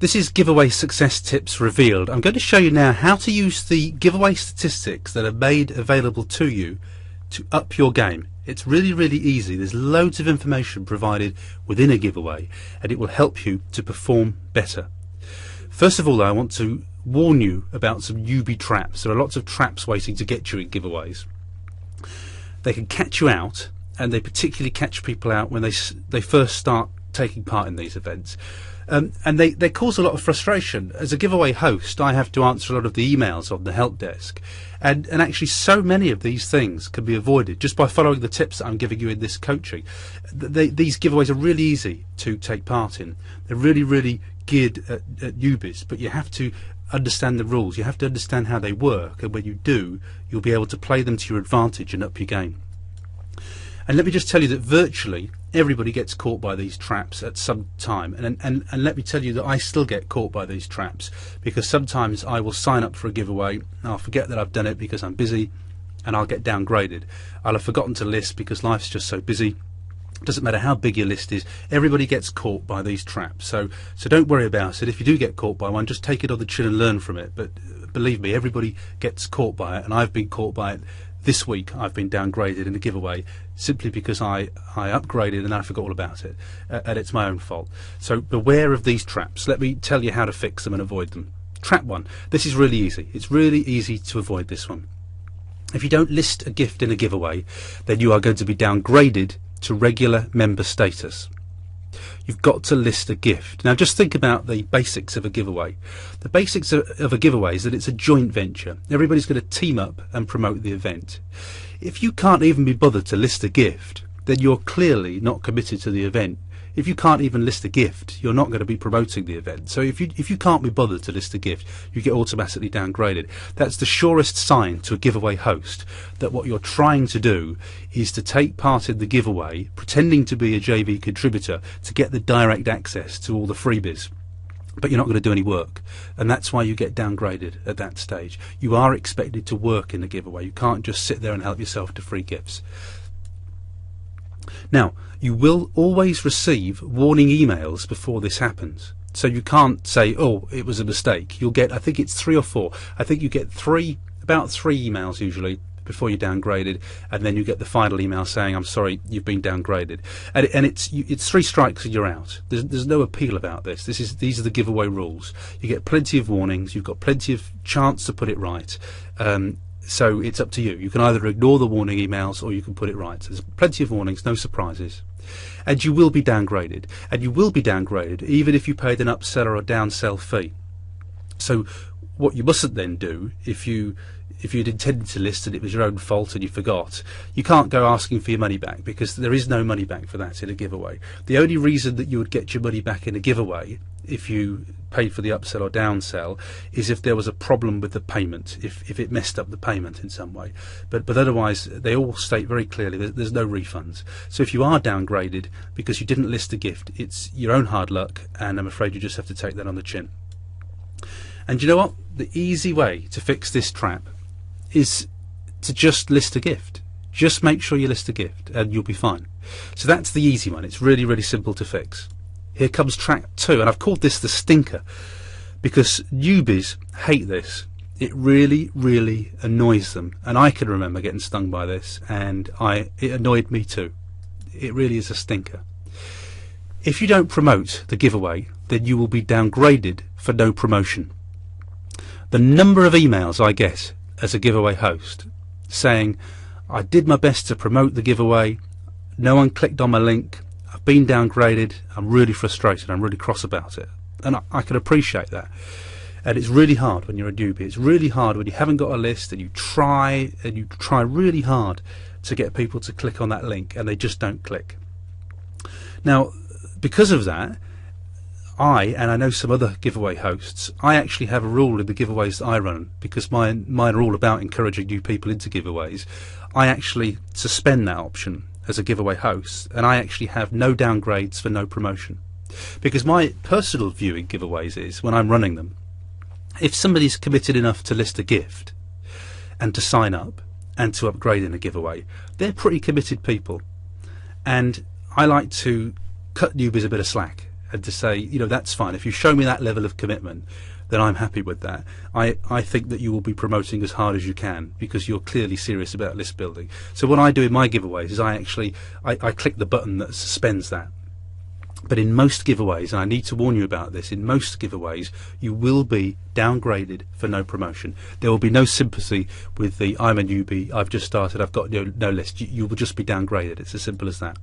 This is Giveaway Success Tips Revealed. I'm going to show you now how to use the giveaway statistics that are made available to you to up your game. It's really easy. There's loads of information provided within a giveaway and it will help you to perform better. First of all, I want to warn you about some newbie traps. There are lots of traps waiting to get you in giveaways. They can catch you out, and they particularly catch people out when they first start taking part in these events. And they cause a lot of frustration. As a giveaway host, I have to answer a lot of the emails on the help desk, and actually so many of these things can be avoided just by following the tips that I'm giving you in this coaching. These giveaways are really easy to take part in. They're really geared at newbies, but you have to understand the rules. You have to understand how they work, and when you do, you'll be able to play them to your advantage and up your game. And let me just tell you that virtually everybody gets caught by these traps at some time, and let me tell you that I still get caught by these traps, because sometimes I will sign up for a giveaway and I'll forget that I've done it because I'm busy, and I'll get downgraded. I'll have forgotten to list because life's just so busy. It doesn't matter how big your list is, everybody gets caught by these traps, so don't worry about it. If you do get caught by one, just take it on the chin and learn from it. But believe me, everybody gets caught by it, and I've been caught by it. This week I've been downgraded in a giveaway simply because I upgraded and I forgot all about it, and it's my own fault. So beware of these traps. Let me tell you how to fix them and avoid them. Trap 1. This is really easy. It's really easy to avoid this one. If you don't list a gift in a giveaway, then you are going to be downgraded to regular member status. You've got to list a gift. Now just think about the basics of a giveaway. The basics of a giveaway is that it's a joint venture. Everybody's going to team up and promote the event. If you can't even be bothered to list a gift, then you're clearly not committed to the event. If you can't even list a gift, you're not going to be promoting the event. So if you can't be bothered to list a gift, you get automatically downgraded. That's the surest sign to a giveaway host that what you're trying to do is to take part in the giveaway, pretending to be a JV contributor to get the direct access to all the freebies. But you're not going to do any work, and that's why you get downgraded at that stage. You are expected to work in the giveaway. You can't just sit there and help yourself to free gifts. Now, you will always receive warning emails before this happens. So you can't say, oh, it was a mistake. You'll get, I think it's 3 or 4. I think you get about three emails usually before you're downgraded, and then you get the final email saying, I'm sorry, you've been downgraded. And it's 3 strikes and you're out. There's no appeal about this. These are the giveaway rules. You get plenty of warnings. You've got plenty of chance to put it right. So it's up to you. You can either ignore the warning emails or you can put it right. There's plenty of warnings, no surprises. And you will be downgraded. And you will be downgraded even if you paid an upsell or a downsell fee. So what you mustn't then do, if you'd intended to list and it was your own fault and you forgot, you can't go asking for your money back, because there is no money back for that in a giveaway. The only reason that you would get your money back in a giveaway if you paid for the upsell or downsell is if there was a problem with the payment, if it messed up the payment in some way. But otherwise they all state very clearly that there's no refunds. So if you are downgraded because you didn't list a gift, it's your own hard luck, and I'm afraid you just have to take that on the chin. And you know what? The easy way to fix this trap is to just list a gift. Just make sure you list a gift and you'll be fine. So that's the easy one. It's really simple to fix. Here comes trap 2, and I've called this the stinker because newbies hate this. It really annoys them, and I can remember getting stung by this, and it annoyed me too. It really is a stinker. If you don't promote the giveaway, then you will be downgraded for no promotion. The number of emails I get as a giveaway host saying, I did my best to promote the giveaway, no one clicked on my link, I've been downgraded, I'm really frustrated, I'm really cross about it. And I can appreciate that. And it's really hard when you're a newbie. It's really hard when you haven't got a list and you try really hard to get people to click on that link and they just don't click. Now, because of that, and I know some other giveaway hosts, I actually have a rule in the giveaways that I run, because mine are all about encouraging new people into giveaways. I actually suspend that option as a giveaway host, and I actually have no downgrades for no promotion. Because my personal view in giveaways is, when I'm running them, if somebody's committed enough to list a gift and to sign up and to upgrade in a giveaway, they're pretty committed people. And I like to cut newbies a bit of slack and to say, you know, that's fine. If you show me that level of commitment, then I'm happy with that. I think that you will be promoting as hard as you can because you're clearly serious about list building. So what I do in my giveaways is I click the button that suspends that. But in most giveaways, and I need to warn you about this, in most giveaways you will be downgraded for no promotion. There will be no sympathy with the I'm a newbie, I've just started, I've got no list. You will just be downgraded. It's as simple as that.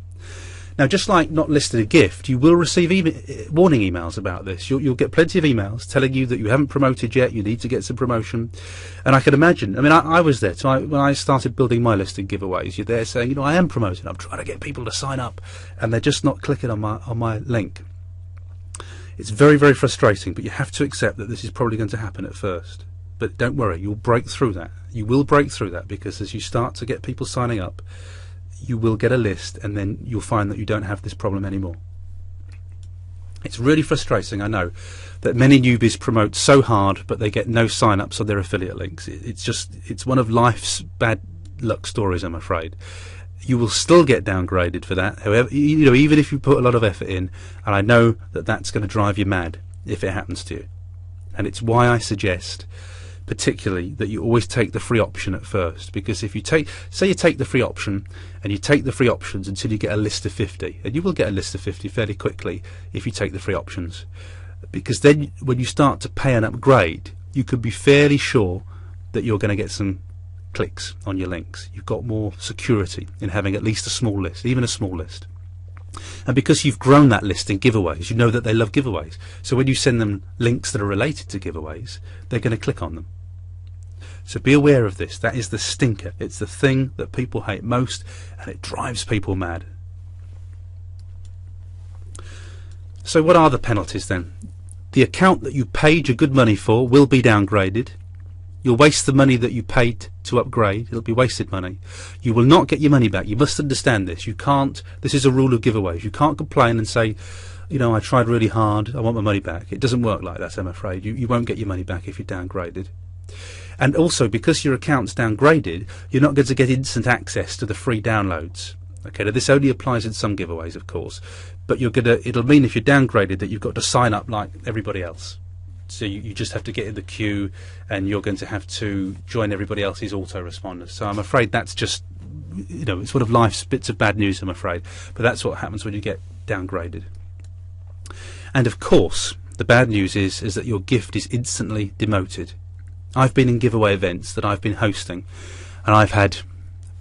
Now, just like not listing a gift, you will receive warning emails about this. You'll get plenty of emails telling you that you haven't promoted yet, you need to get some promotion. And I can imagine, I mean, I was there. So when I started building my listing giveaways, you're there saying, you know, I am promoting, I'm trying to get people to sign up, and they're just not clicking on my link. It's very, very frustrating, but you have to accept that this is probably going to happen at first. But don't worry, you'll break through that. You will break through that, because as you start to get people signing up, you will get a list, and then you'll find that you don't have this problem anymore. It's really frustrating, I know, that many newbies promote so hard but they get no sign-ups on their affiliate links. It's one of life's bad luck stories, I'm afraid. You will still get downgraded for that, however, you know, even if you put a lot of effort in, and I know that that's going to drive you mad if it happens to you. And it's why I suggest particularly that you always take the free option at first, because if you take the free option and you take the free options until you get a list of 50, and you will get a list of 50 fairly quickly if you take the free options, because then when you start to pay an upgrade, you can be fairly sure that you're going to get some clicks on your links. You've got more security in having at least a small list, even a small list. And because you've grown that list in giveaways, you know that they love giveaways. So when you send them links that are related to giveaways, they're going to click on them. So be aware of this. That is the stinker. It's the thing that people hate most, and it drives people mad. So what are the penalties then? The account that you paid your good money for will be downgraded. You'll waste the money that you paid to upgrade. It'll be wasted money. You will not get your money back. You must understand this. You can't, this is a rule of giveaways. You can't complain and say, you know, I tried really hard, I want my money back. It doesn't work like that, I'm afraid. You won't get your money back if you're downgraded. And also, because your account's downgraded, you're not going to get instant access to the free downloads. Okay, now this only applies in some giveaways, of course, but it'll mean if you're downgraded that you've got to sign up like everybody else. So you just have to get in the queue, and you're going to have to join everybody else's autoresponders. So I'm afraid that's just, you know, it's one of life's bits of bad news, I'm afraid. But that's what happens when you get downgraded. And of course, the bad news is that your gift is instantly demoted. I've been in giveaway events that I've been hosting, and I've had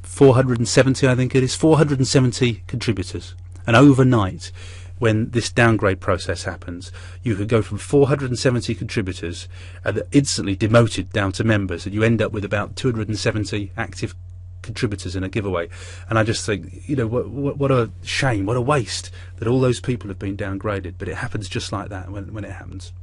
470, I think it is, 470 contributors. And overnight, when this downgrade process happens, you could go from 470 contributors and instantly demoted down to members, and you end up with about 270 active contributors in a giveaway. And I just think, you know, what a shame, what a waste that all those people have been downgraded. But it happens just like that when it happens.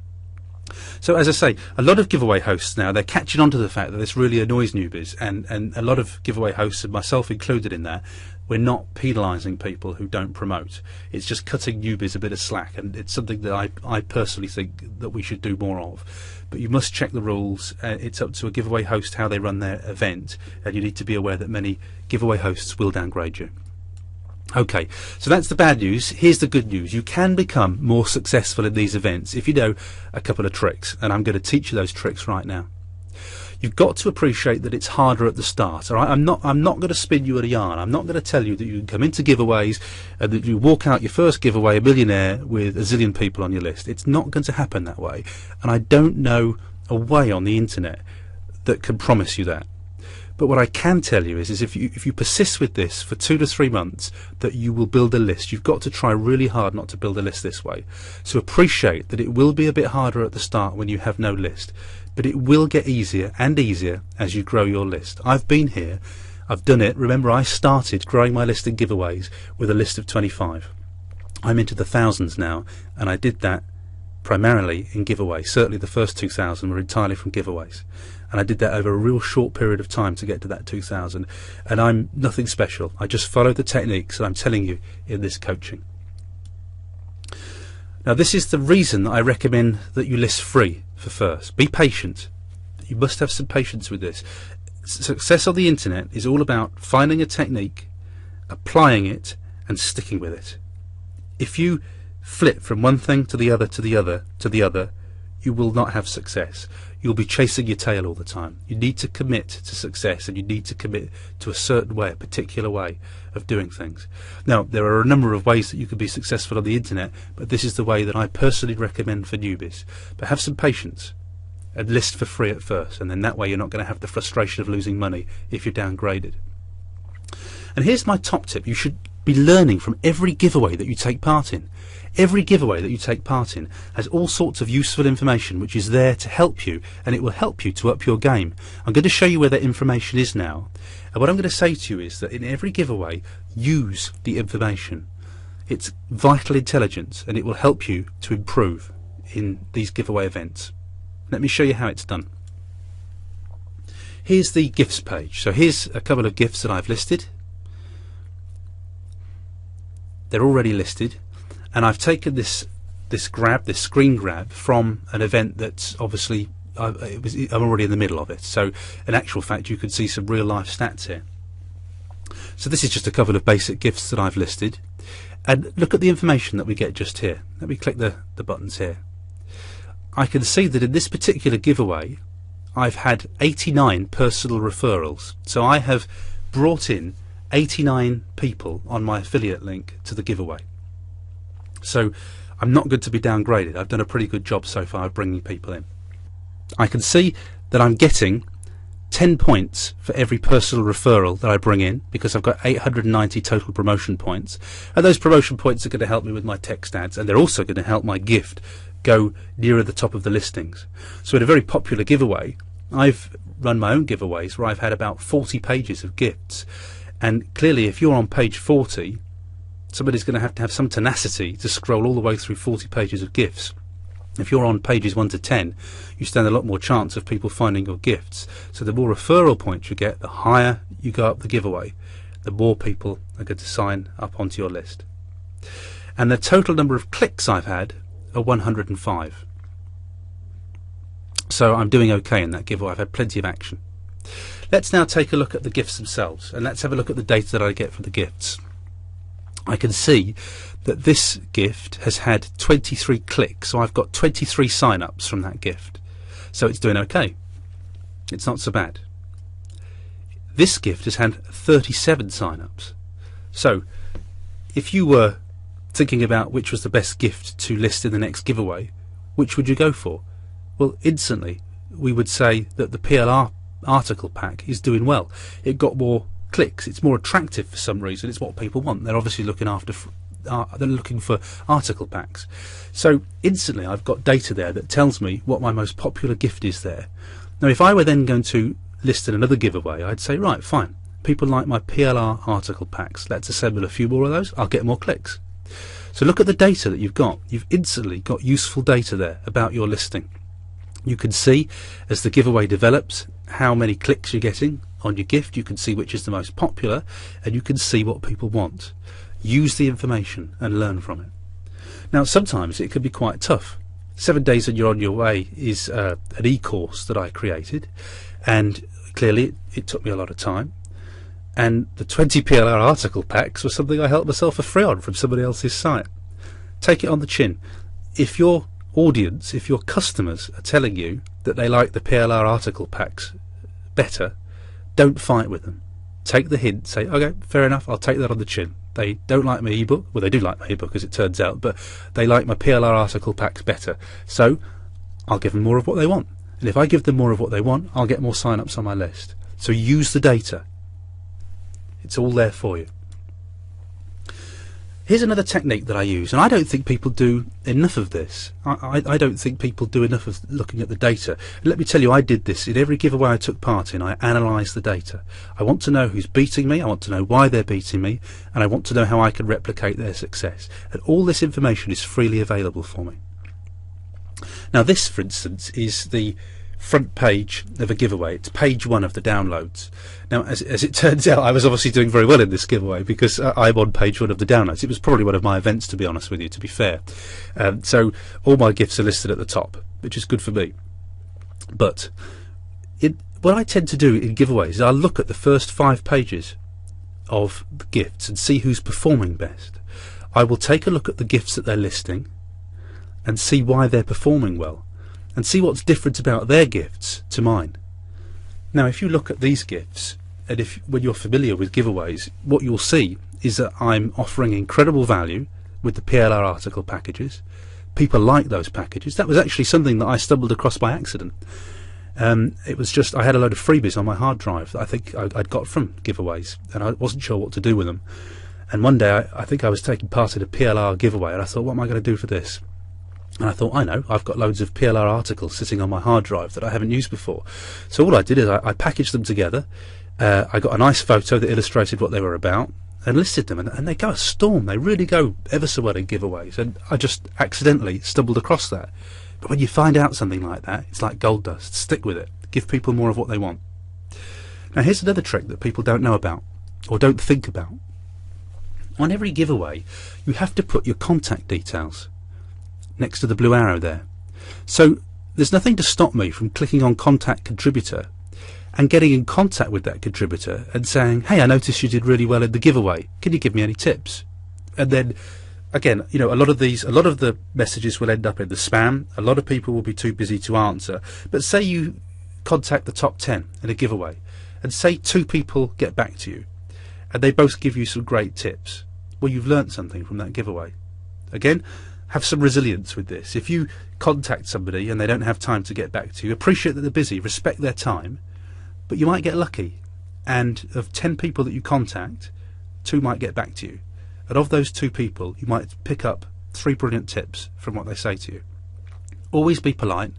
So as I say, a lot of giveaway hosts now, they're catching on to the fact that this really annoys newbies, and a lot of giveaway hosts, and myself included in that, we're not penalising people who don't promote. It's just cutting newbies a bit of slack, and it's something that I personally think that we should do more of. But you must check the rules. It's up to a giveaway host how they run their event, and you need to be aware that many giveaway hosts will downgrade you. Okay, so that's the bad news. Here's the good news. You can become more successful in these events if you know a couple of tricks, and I'm going to teach you those tricks right now. You've got to appreciate that it's harder at the start. All right? I'm not going to spin you a yarn. I'm not going to tell you that you can come into giveaways and that you walk out your first giveaway a millionaire with a zillion people on your list. It's not going to happen that way, and I don't know a way on the internet that can promise you that. But what I can tell you is if you persist with this for 2 to 3 months, that you will build a list. You've got to try really hard not to build a list this way. So appreciate that it will be a bit harder at the start when you have no list, but it will get easier and easier as you grow your list. I've been here, I've done it. Remember, I started growing my list in giveaways with a list of 25. I'm into the thousands now, and I did that primarily in giveaways. Certainly the first 2,000 were entirely from giveaways. And I did that over a real short period of time to get to that 2,000. And I'm nothing special. I just follow the techniques that I'm telling you in this coaching. Now, this is the reason that I recommend that you list free for first. Be patient. You must have some patience with this. Success on the internet is all about finding a technique, applying it, and sticking with it. If you flip from one thing to the other, to the other, to the other, you will not have success. You'll be chasing your tail all the time. You need to commit to success, and you need to commit to a certain way, a particular way of doing things. Now, there are a number of ways that you can be successful on the internet, but this is the way that I personally recommend for newbies. But have some patience and list for free at first, and then that way you're not going to have the frustration of losing money if you're downgraded. And here's my top tip. You should be learning from every giveaway that you take part in. Every giveaway that you take part in has all sorts of useful information which is there to help you, and it will help you to up your game. I'm going to show you where that information is now, and what I'm going to say to you is that in every giveaway, use the information. It's vital intelligence, and it will help you to improve in these giveaway events. Let me show you how it's done. Here's the gifts page. So here's a couple of gifts that I've listed. They're already listed, and I've taken this screen grab from an event that's obviously I'm already in the middle of it. So in actual fact, you can see some real life stats here. So this is just a couple of basic gifts that I've listed, and look at the information that we get just here. Let me click the buttons here. I can see that in this particular giveaway I've had 89 personal referrals. So I have brought in 89 people on my affiliate link to the giveaway. So I'm not going to be downgraded. I've done a pretty good job so far of bringing people in. I can see that I'm getting 10 points for every personal referral that I bring in, because I've got 890 total promotion points, and those promotion points are going to help me with my text ads, and they're also going to help my gift go nearer the top of the listings. So in a very popular giveaway, I've run my own giveaways where I've had about 40 pages of gifts, and clearly if you're on page 40, somebody's going to have some tenacity to scroll all the way through 40 pages of gifts. If you're on pages 1 to 10, you stand a lot more chance of people finding your gifts. So the more referral points you get, the higher you go up the giveaway, the more people are going to sign up onto your list. And the total number of clicks I've had are 105. So I'm doing okay in that giveaway. I've had plenty of action. Let's now take a look at the gifts themselves, and let's have a look at the data that I get for the gifts. I can see that this gift has had 23 clicks, so I've got 23 sign-ups from that gift. So it's doing okay. It's not so bad. This gift has had 37 sign-ups. So if you were thinking about which was the best gift to list in the next giveaway, which would you go for? Well, instantly we would say that the PLR article pack is doing well. It got more clicks. It's more attractive for some reason. It's what people want. They're obviously looking they're looking for article packs. So instantly I've got data there that tells me what my most popular gift is there. Now if I were then going to list in another giveaway, I'd say, right, fine, people like my PLR article packs, let's assemble a few more of those, I'll get more clicks. So look at the data that you've got. You've instantly got useful data there about your listing. You can see as the giveaway develops how many clicks you're getting on your gift. You can see which is the most popular, and you can see what people want. Use the information and learn from it. Now sometimes it can be quite tough. 7 days and you're on your way is an e-course that I created, and clearly it took me a lot of time, and the 20 PLR article packs was something I helped myself for free on from somebody else's site. Take it on the chin. If your audience, if your customers are telling you that they like the PLR article packs better, don't fight with them. Take the hint, say, okay, fair enough, I'll take that on the chin. They don't like my ebook. Well, they do like my ebook as it turns out, but they like my PLR article packs better. So I'll give them more of what they want. And if I give them more of what they want, I'll get more sign-ups on my list. So use the data. It's all there for you. Here's another technique that I use, and I don't think people do enough of this. I don't think people do enough of looking at the data. And let me tell you, I did this in every giveaway I took part in. I analysed the data. I want to know who's beating me, I want to know why they're beating me, and I want to know how I can replicate their success. And all this information is freely available for me. Now this, for instance, is the front page of a giveaway. It's page 1 of the downloads. Now as it turns out, I was obviously doing very well in this giveaway because I'm on page 1 of the downloads. It was probably one of my events, to be honest with you, to be fair. So all my gifts are listed at the top, which is good for me. But what I tend to do in giveaways is I'll look at the first 5 pages of the gifts and see who's performing best. I will take a look at the gifts that they're listing and see why they're performing well, and see what's different about their gifts to mine. Now, if you look at these gifts, and when you're familiar with giveaways, what you'll see is that I'm offering incredible value with the PLR article packages. People like those packages. That was actually something that I stumbled across by accident. It was just, I had a load of freebies on my hard drive that I think I'd got from giveaways, and I wasn't sure what to do with them. And one day I think I was taking part in a PLR giveaway, and I thought, what am I going to do for this? And I thought, I know, I've got loads of PLR articles sitting on my hard drive that I haven't used before. So all I did is I packaged them together. I got a nice photo that illustrated what they were about and listed them, and they go a storm. They really go ever so well in giveaways, and I just accidentally stumbled across that. But when you find out something like that, it's like gold dust. Stick with it. Give people more of what they want. Now here's another trick that people don't know about or don't think about. On every giveaway, you have to put your contact details next to the blue arrow there. So there's nothing to stop me from clicking on Contact Contributor and getting in contact with that contributor and saying, hey, I noticed you did really well in the giveaway. Can you give me any tips? And then, again, you know, a lot of the messages will end up in the spam. A lot of people will be too busy to answer. But say you contact the top 10 in a giveaway, and say 2 people get back to you, and they both give you some great tips. Well, you've learnt something from that giveaway. Again, have some resilience with this. If you contact somebody and they don't have time to get back to you, appreciate that they're busy, respect their time, but you might get lucky, and of 10 people that you contact, 2 might get back to you, and of those 2 people you might pick up 3 brilliant tips from what they say to you. Always be polite,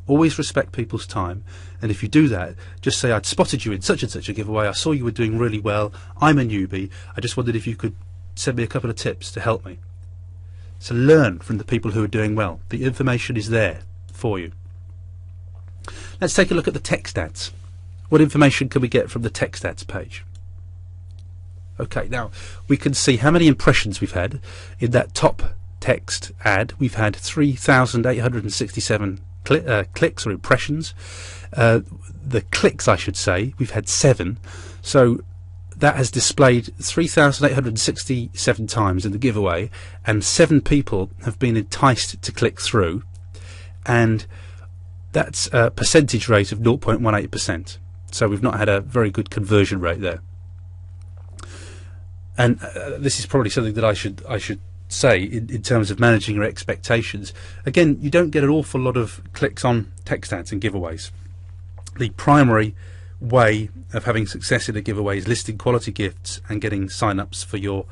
always respect people's time, and if you do that, just say, I'd spotted you in such and such a giveaway, I saw you were doing really well, I'm a newbie, I just wondered if you could send me a couple of tips to help me. So learn from the people who are doing well. The information is there for you. Let's take a look at the text ads. What information can we get from the text ads page? Okay, now we can see how many impressions we've had. In that top text ad, we've had 3,867 clicks or impressions. The clicks, I should say, we've had 7. So that has displayed 3,867 times in the giveaway, and 7 people have been enticed to click through, and that's a percentage rate of 0.18%. So we've not had a very good conversion rate there. And this is probably something that I should say in terms of managing your expectations. Again, you don't get an awful lot of clicks on text ads and giveaways. The primary way of having success in a giveaway is listing quality gifts and getting sign-ups for your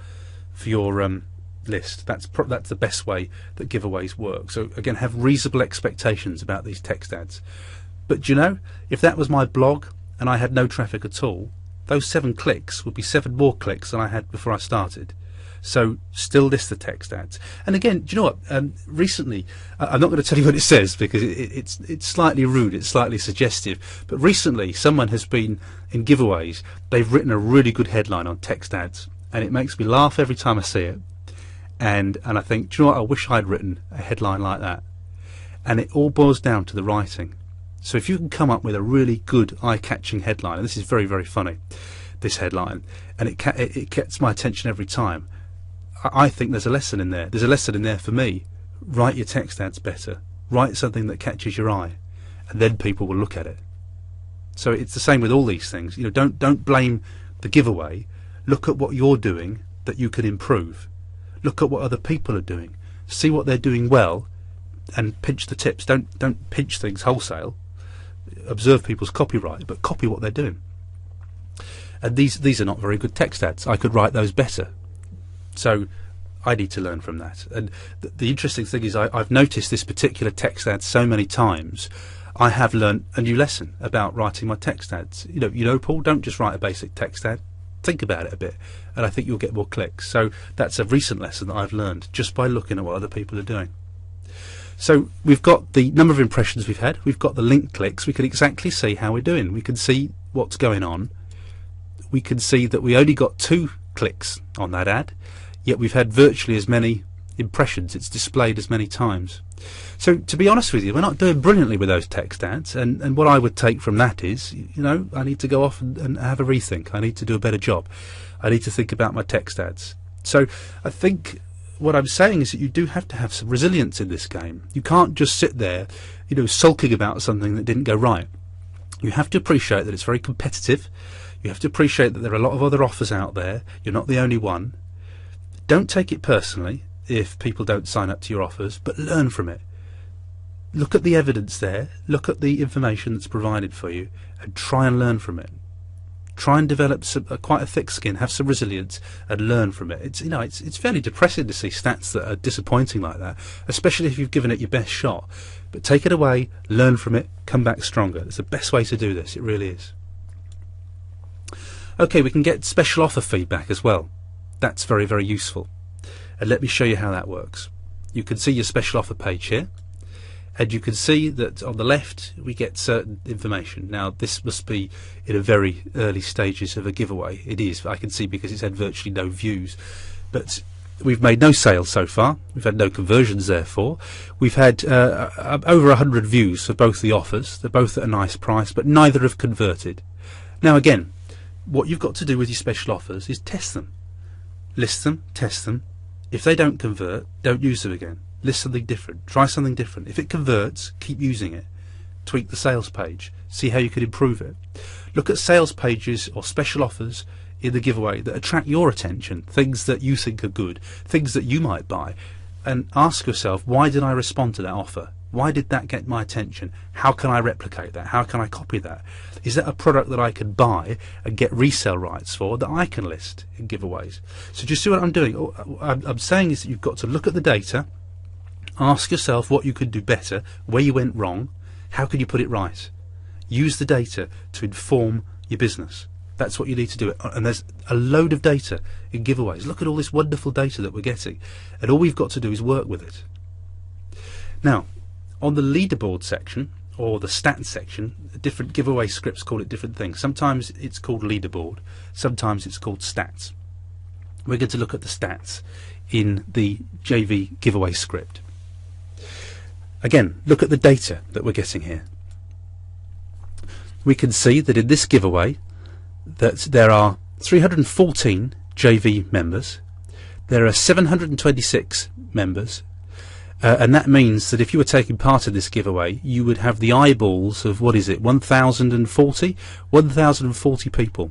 list. That's the best way that giveaways work. So again, have reasonable expectations about these text ads. But do you know, if that was my blog and I had no traffic at all, those 7 clicks would be 7 more clicks than I had before I started. So still list the text ads. And again, do you know what? Recently, I'm not going to tell you what it says because it's slightly rude, it's slightly suggestive. But recently, someone has been in giveaways. They've written a really good headline on text ads, and it makes me laugh every time I see it. And I think, do you know what? I wish I'd written a headline like that. And it all boils down to the writing. So if you can come up with a really good, eye-catching headline, and this is very, very funny, this headline, and it gets my attention every time. I think there's a lesson in there. There's a lesson in there for me. Write your text ads better. Write something that catches your eye, and then people will look at it. So it's the same with all these things. You know, don't blame the giveaway. Look at what you're doing that you can improve. Look at what other people are doing. See what they're doing well, and pinch the tips. Don't pinch things wholesale. Observe people's copyright, but copy what they're doing. And these are not very good text ads. I could write those better. So I need to learn from that. And the interesting thing is I've noticed this particular text ad so many times. I have learned a new lesson about writing my text ads. You know, Paul, don't just write a basic text ad. Think about it a bit, and I think you'll get more clicks. So that's a recent lesson that I've learned just by looking at what other people are doing. So we've got the number of impressions we've had. We've got the link clicks. We can exactly see how we're doing. We can see what's going on. We can see that we only got 2 clicks on that ad, yet we've had virtually as many impressions. It's displayed as many times. So to be honest with you, we're not doing brilliantly with those text ads, and what I would take from that is, you know, I need to go off and have a rethink. I need to do a better job. I need to think about my text ads. So I think what I'm saying is that you do have to have some resilience in this game. You can't just sit there, sulking about something that didn't go right. You have to appreciate that it's very competitive. You have to appreciate that there are a lot of other offers out there. You're not the only one. Don't take it personally if people don't sign up to your offers, but learn from it. Look at the evidence there, look at the information that's provided for you, and try and learn from it. Try and develop quite a thick skin, have some resilience, and learn from it. It's fairly depressing to see stats that are disappointing like that, especially if you've given it your best shot. But take it away, learn from it, come back stronger. It's the best way to do this, it really is. Okay, we can get special offer feedback as well. That's very, very useful. And let me show you how that works. You can see your special offer page here, and you can see that on the left we get certain information. Now this must be in a very early stages of a giveaway. It is, I can see, because it's had virtually no views. But we've made no sales so far. We've had no conversions, therefore. We've had over 100 views for both the offers. They're both at a nice price, but neither have converted. Now again, what you've got to do with your special offers is test them. List them, test them. If they don't convert, don't use them again. List something different. Try something different. If it converts, keep using it. Tweak the sales page. See how you could improve it. Look at sales pages or special offers in the giveaway that attract your attention, things that you think are good, things that you might buy, and ask yourself, why did I respond to that offer? Why did that get my attention? How can I replicate that? How can I copy that? Is that a product that I can buy and get resale rights for that I can list in giveaways? So do you see what I'm doing? All I'm saying is that you've got to look at the data, ask yourself what you could do better, where you went wrong, how can you put it right? Use the data to inform your business. That's what you need to do. And there's a load of data in giveaways. Look at all this wonderful data that we're getting. And all we've got to do is work with it. Now, on the leaderboard section, or the stats section, different giveaway scripts call it different things. Sometimes it's called leaderboard, sometimes it's called stats. We're going to look at the stats in the JV giveaway script. Again, look at the data that we're getting here. We can see that in this giveaway that there are 314 JV members, there are 726 members, and that means that if you were taking part in this giveaway, you would have the eyeballs of, 1,040 people.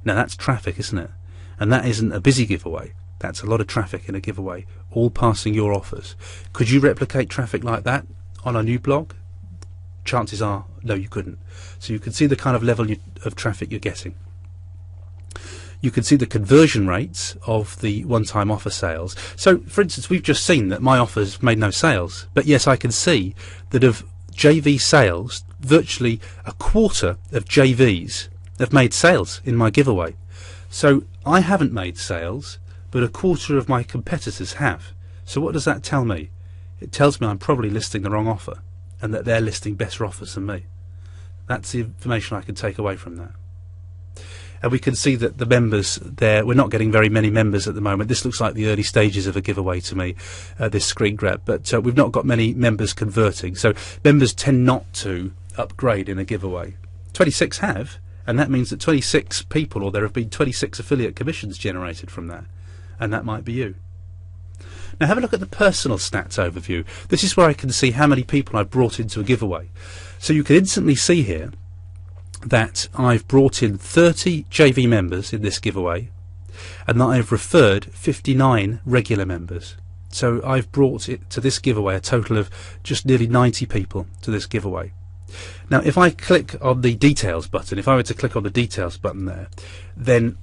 Now that's traffic, isn't it? And that isn't a busy giveaway. That's a lot of traffic in a giveaway, all passing your offers. Could you replicate traffic like that on a new blog? Chances are, no, you couldn't. So you can see the kind of level of traffic you're getting. You can see the conversion rates of the one-time offer sales. So, for instance, we've just seen that my offers made no sales. But yes, I can see that of JV sales, virtually a quarter of JVs have made sales in my giveaway. So I haven't made sales, but a quarter of my competitors have. So what does that tell me? It tells me I'm probably listing the wrong offer, and that they're listing better offers than me. That's the information I can take away from that. And we can see that the members there, we're not getting very many members at the moment. This looks like the early stages of a giveaway to me, this screen grab, but we've not got many members converting. So members tend not to upgrade in a giveaway. 26 have, and that means that 26 people, or there have been 26 affiliate commissions generated from that, and that might be you. Now have a look at the personal stats overview. This is where I can see how many people I've brought into a giveaway. So you can instantly see here that I've brought in 30 JV members in this giveaway, and that I've referred 59 regular members. So I've brought it to this giveaway a total of just nearly 90 people to this giveaway. Now if I click on the details button, if I were to click on the details button there, then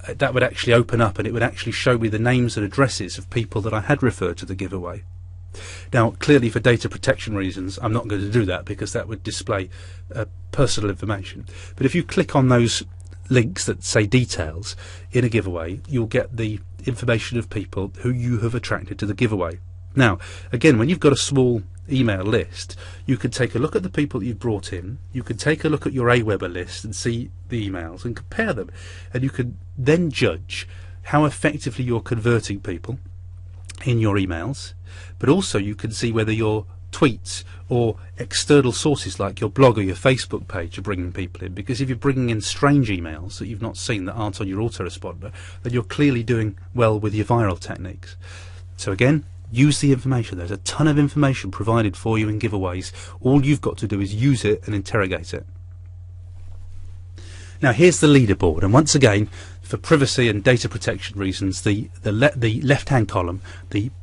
that would actually open up and it would actually show me the names and addresses of people that I had referred to the giveaway. Now clearly for data protection reasons I'm not going to do that, because that would display personal information. But if you click on those links that say details in a giveaway, you'll get the information of people who you have attracted to the giveaway. Now again, when you've got a small email list, you can take a look at the people that you've brought in, you can take a look at your Aweber list and see the emails and compare them, and you can then judge how effectively you're converting people in your emails. But also you can see whether your tweets or external sources like your blog or your Facebook page are bringing people in, because if you're bringing in strange emails that you've not seen, that aren't on your autoresponder, then you're clearly doing well with your viral techniques. So again, use the information. There's a ton of information provided for you in giveaways. All you've got to do is use it and interrogate it. Now here's the leaderboard, and once again, for privacy and data protection reasons, the left-hand column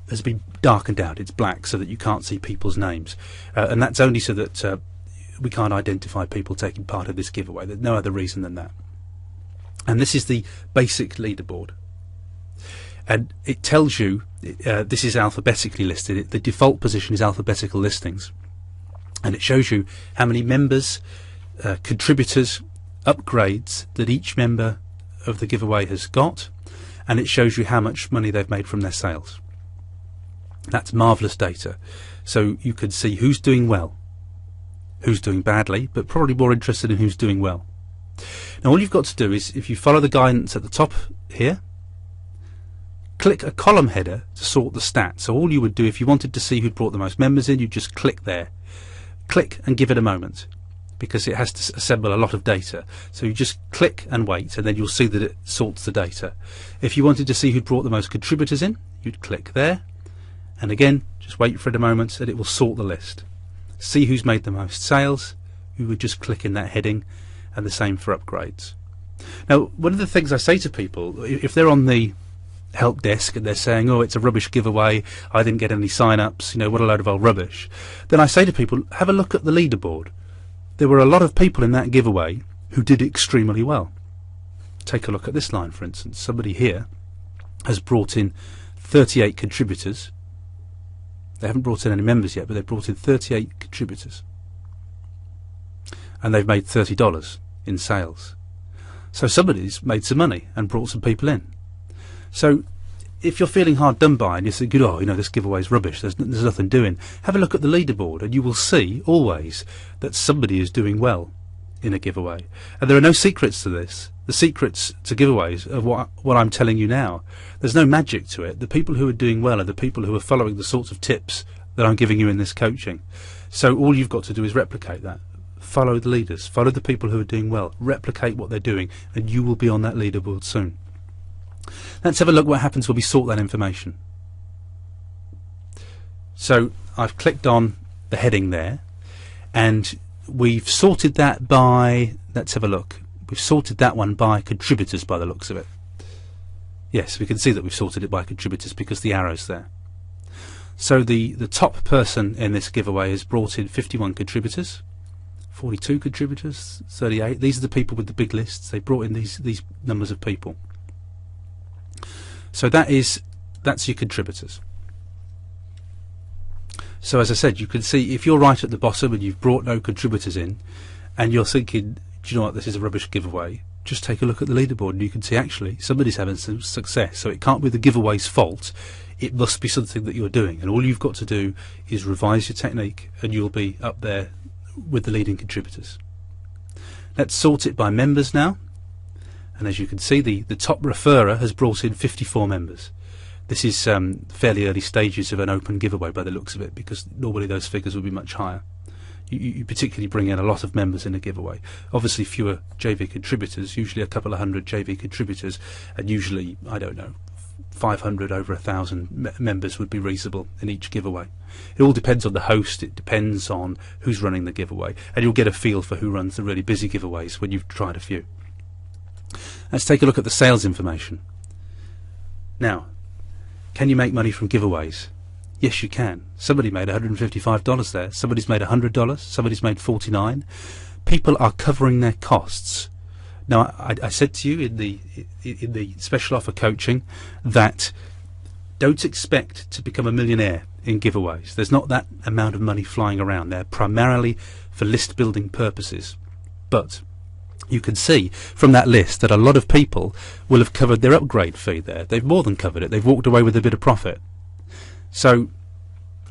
has been darkened out. It's black so that you can't see people's names, and that's only so that we can't identify people taking part of this giveaway. There's no other reason than that. And this is the basic leaderboard, and it tells you this is alphabetically listed. The default position is alphabetical listings, and it shows you how many members, contributors, upgrades that each member of the giveaway has got, and it shows you how much money they've made from their sales. That's marvellous data. So you can see who's doing well, who's doing badly, but probably more interested in who's doing well. Now all you've got to do is, if you follow the guidance at the top here, click a column header to sort the stats. So all you would do if you wanted to see who'd brought the most members in, you just click there. Click and give it a moment, because it has to assemble a lot of data. So you just click and wait, and then you'll see that it sorts the data. If you wanted to see who'd brought the most contributors in, you'd click there, and again just wait for it a moment and it will sort the list. See who's made the most sales, you would just click in that heading, and the same for upgrades. Now one of the things I say to people, if they're on the help desk and they're saying, oh, it's a rubbish giveaway, I didn't get any sign-ups, what a load of old rubbish, then I say to people, have a look at the leaderboard. There were a lot of people in that giveaway who did extremely well. Take a look at this line, for instance. Somebody here has brought in 38 contributors. They haven't brought in any members yet, but they've brought in 38 contributors. And they've made $30 in sales. So somebody's made some money and brought some people in. So if you're feeling hard done by and you think, oh, this giveaway's rubbish, there's nothing doing, have a look at the leaderboard and you will see always that somebody is doing well in a giveaway. And there are no secrets to this. The secrets to giveaways are what I'm telling you now. There's no magic to it. The people who are doing well are the people who are following the sorts of tips that I'm giving you in this coaching. So all you've got to do is replicate that. Follow the leaders, follow the people who are doing well, replicate what they're doing, and you will be on that leaderboard soon. Let's have a look what happens when we sort that information. So I've clicked on the heading there, and we've sorted that by, let's have a look, we've sorted that one by contributors by the looks of it. Yes, we can see that we've sorted it by contributors because the arrow's there. So the top person in this giveaway has brought in 51 contributors, 42 contributors, 38. These are the people with the big lists. They brought in these numbers of people. So that's your contributors. So as I said, you can see if you're right at the bottom and you've brought no contributors in and you're thinking, do you know what, this is a rubbish giveaway, just take a look at the leaderboard and you can see actually somebody's having some success. So it can't be the giveaway's fault, it must be something that you're doing, and all you've got to do is revise your technique and you'll be up there with the leading contributors. Let's sort it by members now. And as you can see, the top referrer has brought in 54 members. This is fairly early stages of an open giveaway by the looks of it, because normally those figures would be much higher. You particularly bring in a lot of members in a giveaway. Obviously fewer JV contributors, usually a couple of hundred JV contributors, and usually, I don't know, 500 over 1,000 members would be reasonable in each giveaway. It all depends on the host, it depends on who's running the giveaway, and you'll get a feel for who runs the really busy giveaways when you've tried a few. Let's take a look at the sales information. Now, can you make money from giveaways? Yes, you can. Somebody made $155 there. Somebody's made $100. Somebody's made $49. People are covering their costs. Now, I said to you in the special offer coaching that don't expect to become a millionaire in giveaways. There's not that amount of money flying around. They're primarily for list building purposes. But you can see from that list that a lot of people will have covered their upgrade fee there. They've more than covered it. They've walked away with a bit of profit. So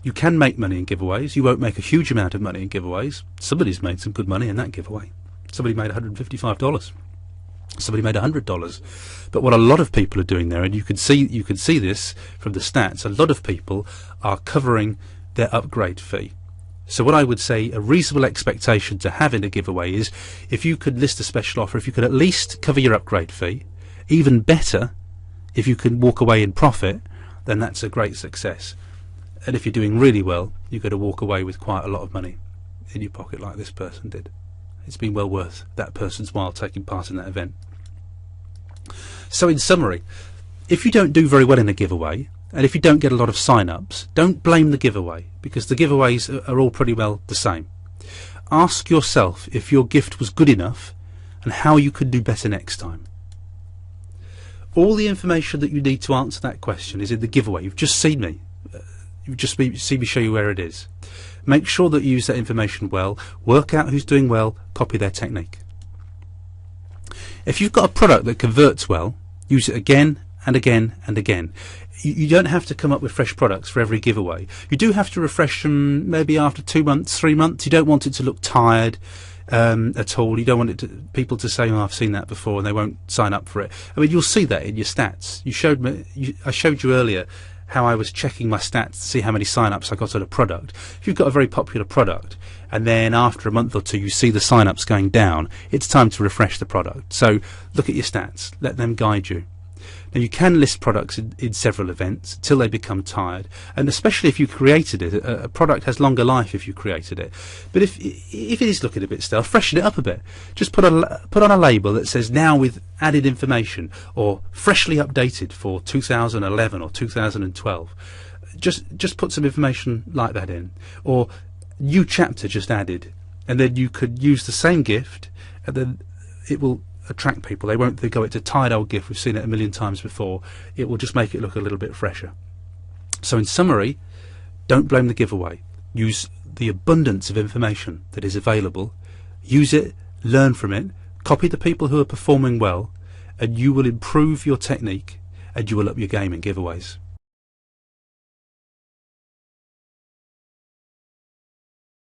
you can make money in giveaways. You won't make a huge amount of money in giveaways. Somebody's made some good money in that giveaway. Somebody made $155. Somebody made $100. But what a lot of people are doing there, and you can see this from the stats, a lot of people are covering their upgrade fee. So what I would say a reasonable expectation to have in a giveaway is, if you could list a special offer, if you could at least cover your upgrade fee, even better if you can walk away in profit, then that's a great success. And if you're doing really well, you've got to walk away with quite a lot of money in your pocket like this person did. It's been well worth that person's while taking part in that event. So in summary, if you don't do very well in a giveaway, and if you don't get a lot of sign-ups, don't blame the giveaway, because the giveaways are all pretty well the same. Ask yourself if your gift was good enough and how you could do better next time. All the information that you need to answer that question is in the giveaway. You've just seen me. You've just seen me show you where it is. Make sure that you use that information well, work out who's doing well, copy their technique. If you've got a product that converts well, use it again and again and again. You don't have to come up with fresh products for every giveaway. You do have to refresh them maybe after 2 months, 3 months. You don't want it to look tired at all. You don't want people to say, "Oh, I've seen that before," and they won't sign up for it. I mean, you'll see that in your stats. I showed you earlier how I was checking my stats to see how many sign-ups I got on a product. If you've got a very popular product and then after a month or two you see the sign-ups going down, it's time to refresh the product. So look at your stats, let them guide you. Now you can list products in several events until they become tired, and especially if you created it, a product has longer life if you created it. But if it is looking a bit stale, freshen it up a bit. Just put on a label that says "now with added information" or "freshly updated for 2011 or 2012." Just put some information like that in, or "new chapter just added," and then you could use the same gift, and then it will attract people. They won't think, "Oh, it's a tired old gift, we've seen it a million times before." It will just make it look a little bit fresher. So in summary, don't blame the giveaway. Use the abundance of information that is available, use it, learn from it, copy the people who are performing well, and you will improve your technique and you will up your game in giveaways.